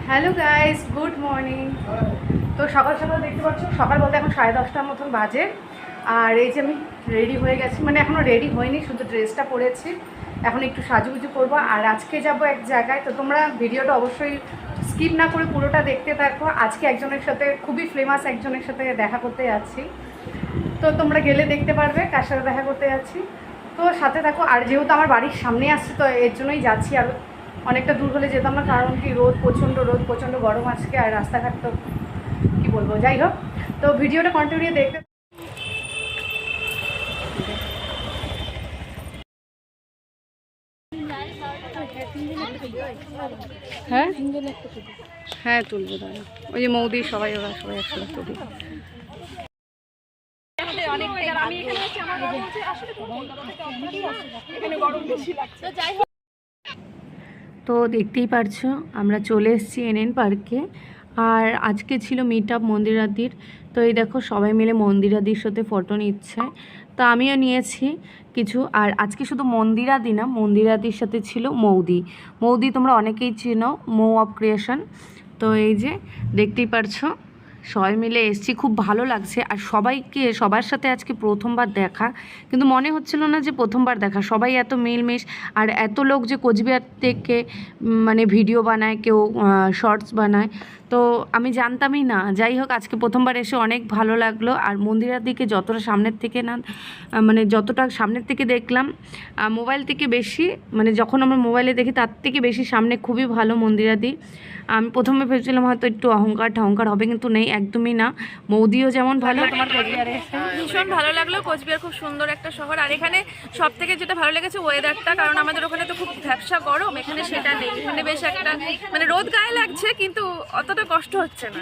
Hello guys, good morning. তো সকাল সকাল দেখতে পাচ্ছ, সকাল বলতে এখন 10:30টার মতন বাজে। আর এই যে আমি রেডি হয়ে গেছি, মানে এখনও রেডি হয়নি, শুধু ড্রেসটা পরেছি। এখন একটু সাজুগুজু করবো আর আজকে যাব এক জায়গায়। তো তোমরা ভিডিওটা অবশ্যই স্কিপ না করে পুরোটা দেখতে থাকো। আজকে একজনের সাথে, খুবই ফেমাস একজনের সাথে দেখা করতে যাচ্ছি। তো তোমরা গেলে দেখতে পারবে কার সাথে দেখা করতে যাচ্ছি। তো সাথে থাকো। আর যেহেতু আমার বাড়ির সামনে আসছে, তো এর জন্যই যাচ্ছি। আর অনেকটা দূর হলে যেতাম না, কারণ কি রোদ প্রচণ্ড গরম আজকে। আর রাস্তাঘাট তো কী বলবো, যাই হোক। তো ভিডিওটা কন্টিনিউ দেখতে। হ্যাঁ হ্যাঁ, তুলবো দাঁড়া। ওই যে মৌদি সবাই, ওরা সবাই একসাথে তুলি। তো দেখতেই পারছো আমরা চলে এসেছি এনএন পার্কে। আর আজকে ছিল মিট আপ মন্দিরাদির। তো এই দেখো সবাই মিলে মন্দিরাদির সাথে ফটো নিচ্ছে। তো আমিও নিয়েছি কিছু। আর আজকে শুধু মন্দিরাদি না, মন্দিরাদির সাথে ছিল মৌদি তোমরা অনেকেই চেনো, মৌ অফ ক্রিয়েশন। তো এই যে দেখতেই পারছো সবাই মিলে এসেছি, খুব ভালো লাগছে। আর সবার সাথে আজকে প্রথমবার দেখা, কিন্তু মনে হচ্ছিল না যে প্রথমবার দেখা। সবাই এত মিলমিশ, আর এত লোক যে কোচবিহার থেকে মানে ভিডিও বানায়, কেউ শর্টস বানায়। তো আমি জানতামই না। যাই হোক, আজকে প্রথমবার এসে অনেক ভালো লাগলো। আর মন্দিরের দিকে যতটা সামনের থেকে দেখলাম, মোবাইল থেকে বেশি, মানে যখন আমরা মোবাইলে দেখি তার থেকে বেশি সামনে খুবই ভালো মন্দিরাদি। আমি প্রথমে ভেবেছিলাম হয়তো একটু অহংকার হবে, কিন্তু নেই, একদমই না। মৌদিও যেমন ভালো। তোমার কোচবিহারে ভীষণ ভালো লাগলো। কোচবিহার খুব সুন্দর একটা শহর। আর এখানে সব থেকে যেটা ভালো লেগেছে ওয়েদারটা, কারণ আমাদের ওখানে তো খুব ভ্যাপসা গরম, এখানে সেটা নেই। এখানে বেশ একটা মানে রোদ গায়ে লাগছে, কিন্তু অতটা কষ্ট হচ্ছে না,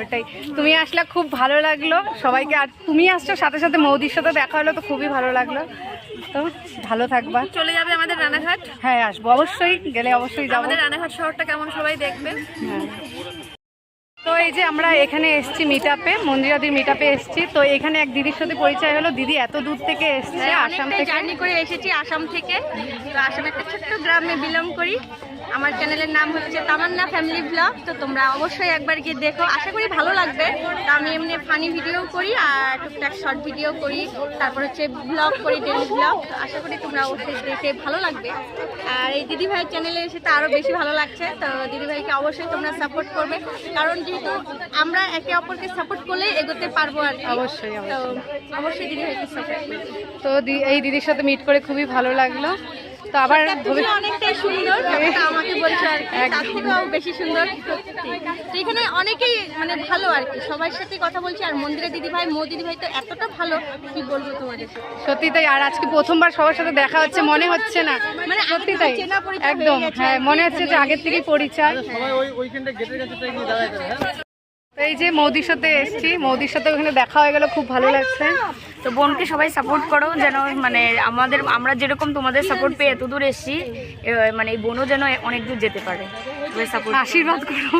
ওটাই। তুমি আসলে খুব ভালো লাগলো সবাইকে। আর তুমি আসছো, সাথে সাথে মৌদির সাথে দেখা হলো, তো খুবই ভালো লাগলো। তো ভালো থাকবা। চলে যাবে আমাদের রানাঘাট। হ্যাঁ আসবো, অবশ্যই গেলে অবশ্যই যাবো। আমাদের রানাঘাট শহরটা কেমন সবাই দেখবে। হ্যাঁ। তো এই যে আমরা এখানে এসেছি মিট আপে, মন্দিরাদির মিট আপে এসেছি। তো এখানে এক দিদির সাথে পরিচয় হলো। দিদি এত দূর থেকে এসছে, আসাম থেকে জার্নি করে এসেছি, আসাম থেকে। তো আসামে একটা ছোট্ট গ্রামে বিলং করি। আমার চ্যানেলের নাম হচ্ছে তামান্না ফ্যামিলি ব্লগ। তো তোমরা অবশ্যই একবার গিয়ে দেখো, আশা করি ভালো লাগবে। তো আমি এমনি ফানি ভিডিও করি আর টুকটাক শর্ট ভিডিও করি, তারপর হচ্ছে ব্লগ করি, ডেলি ব্লগ। আশা করি তোমরা অবশ্যই দেখে ভালো লাগবে। আর এই দিদিভাইয়ের চ্যানেলে এসে তো আরও বেশি ভালো লাগছে। তো দিদিভাইকে অবশ্যই তোমরা সাপোর্ট করবে, কারণ যেহেতু আমরা একে অপরকে সাপোর্ট করলে এগোতে পারবো। আর অবশ্যই তো অবশ্যই দিদিভাইকে সাপোর্ট করবে। তো এই দিদির সাথে মিট করে খুবই ভালো লাগলো। তো আবার অনেকটাই সুন্দর, আমাকে বলছে আর কি, তার থেকেও বেশি সুন্দর। তো এখানে অনেকেই মানে ভালো আর কি, সবার সাথে কথা বলছি। আর মন্দিরের দিদিভাই, মৌ দিদিভাই তো এতটা ভালো, কি বলবো তোমাদের। সত্যি তাই। আর আজকে প্রথমবার সবার সাথে দেখা হচ্ছে, মনে হচ্ছে না, মানে সত্যি তাই, একদম। হ্যাঁ, মনে হচ্ছে যে আগের থেকেই পরিচয়। এই যে মৌদির সাথে এসছি, মৌদির সাথে ওখানে দেখা হয়ে গেল, খুব ভালো লাগছে। তো বোনকে সবাই সাপোর্ট করো, যেন মানে আমরা যেরকম তোমাদের সাপোর্ট পেয়ে এত দূর এসেছি, মানে এই বোনও যেন অনেক দূর যেতে পারে। আশীর্বাদ করো।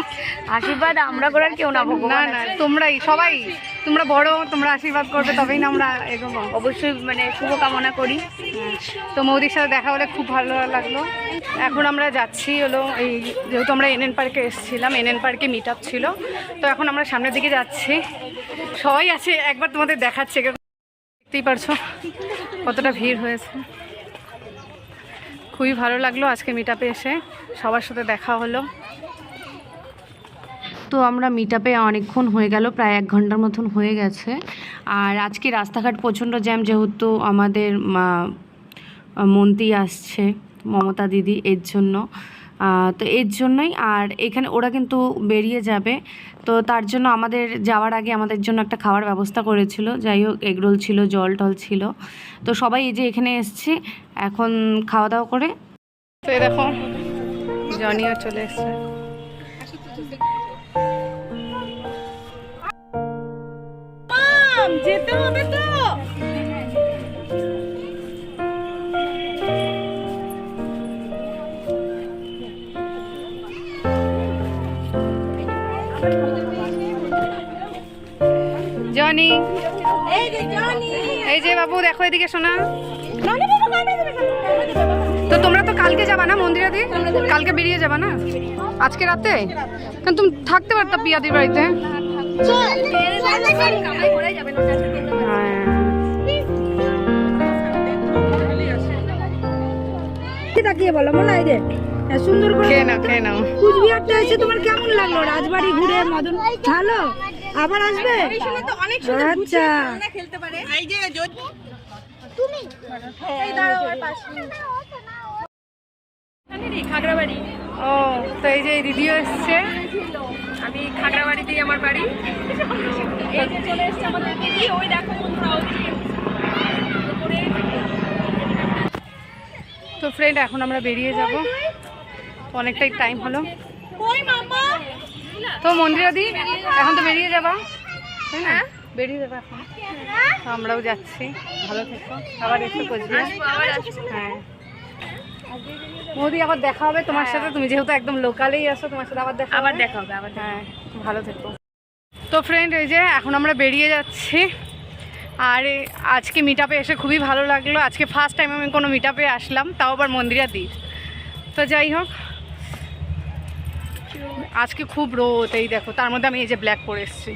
আশীর্বাদ আমরা করার কেউ না, না না, তোমরাই সবাই, তোমরা বড়, তোমরা আশীর্বাদ করবে, তবেই না আমরা এগোবো। অবশ্যই মানে শুভকামনা করি। তো মৌদির সাথে দেখা হলে খুব ভালো লাগলো। এখন আমরা যাচ্ছি হলো এই, যেহেতু আমরা এনএন পার্কে এসেছিলাম, এনএন পার্কে মিট আপ ছিল। তো এখন আমরা সামনের দিকে যাচ্ছি, সবাই আছে, একবার তোমাদের দেখাচ্ছে। দেখতেই পারছো কতটা ভিড় হয়েছে। খুবই ভালো লাগলো আজকে মিট আপে এসে, সবার সাথে দেখা হলো। তো আমরা মিট আপে অনেকক্ষণ হয়ে গেল, প্রায় 1 ঘন্টার মতন হয়ে গেছে। আর আজকে রাস্তাঘাট প্রচণ্ড জ্যাম, যেহেতু আমাদের মন্ত্রী আসছে, মমতা দিদি, এর জন্য। তো এর জন্যই। আর এখানে ওরা কিন্তু বেরিয়ে যাবে, তো তার জন্য আমাদের যাওয়ার আগে আমাদের জন্য একটা খাওয়ার ব্যবস্থা করেছিল। যাই হোক, এগরোল ছিল, জল টল ছিল। তো সবাই এই যে এখানে এসছে, এখন খাওয়া দাওয়া করে। তো এই দেখো জনিও চলে এসছে। যেতে হবে তো। জনি, এই যে বাবু দেখো এদিকে শোনা। তো তোমরা তো কালকে যাবা না মন্দিরাদি? কালকে বেরিয়ে যাবা না আজকে রাতে? কারণ তুমি থাকতে পারতা পিয়াদির বাড়িতে। তাকিয়ে বলো মনে হয় রে সুন্দর করে খেয়ে নাও খেয়ে নাও। কুচবিহারটা এসে তোমার কেমন লাগলো? রাজবাড়ি ঘুরে মদন ভালো, আবার আসবে? আচ্ছা খেলতে পারে এই যে তুমি এই দাঁড়াও আর 5 মিনিট খাগড়াবাড়ি। ও তো এই যে দিদিও এসছে, আমি খাগড়াবাড়িতেই আমার বাড়ি। এই যে চলে এসেছে আমাদের দিদি, ওই দেখো বন্ধুরা তো ফ্রেন্ড এখন আমরা বেরিয়ে যাব, অনেকটাই টাইম হলো। কই মামা তো মন্দিরাদি এখন তো বেরিয়ে যাবা তাই না? বেরিয়ে যাবা এখন, তো আমরাও যাচ্ছি। ভালো থেকো, আবার এসে কোচবিহার। হ্যাঁ মোদি আবার দেখা হবে তোমার সাথে, তুমি যেহেতু একদম লোকালেই আসো, তোমার সাথে আবার দেখা হবে আবার। হ্যাঁ ভালো থেকো। তো ফ্রেন্ড এই যে এখন আমরা বেরিয়ে যাচ্ছি, আর আজকে মিট আপে এসে খুবই ভালো লাগলো। আজকে ফার্স্ট টাইম আমি কোনো মিট আপে আসলাম, তাও আবার মন্দিরাদির। তো যাই হোক আজকে খুব রোদ, এই দেখো তার মধ্যে আমি এই যে ব্ল্যাক পরে এসেছি।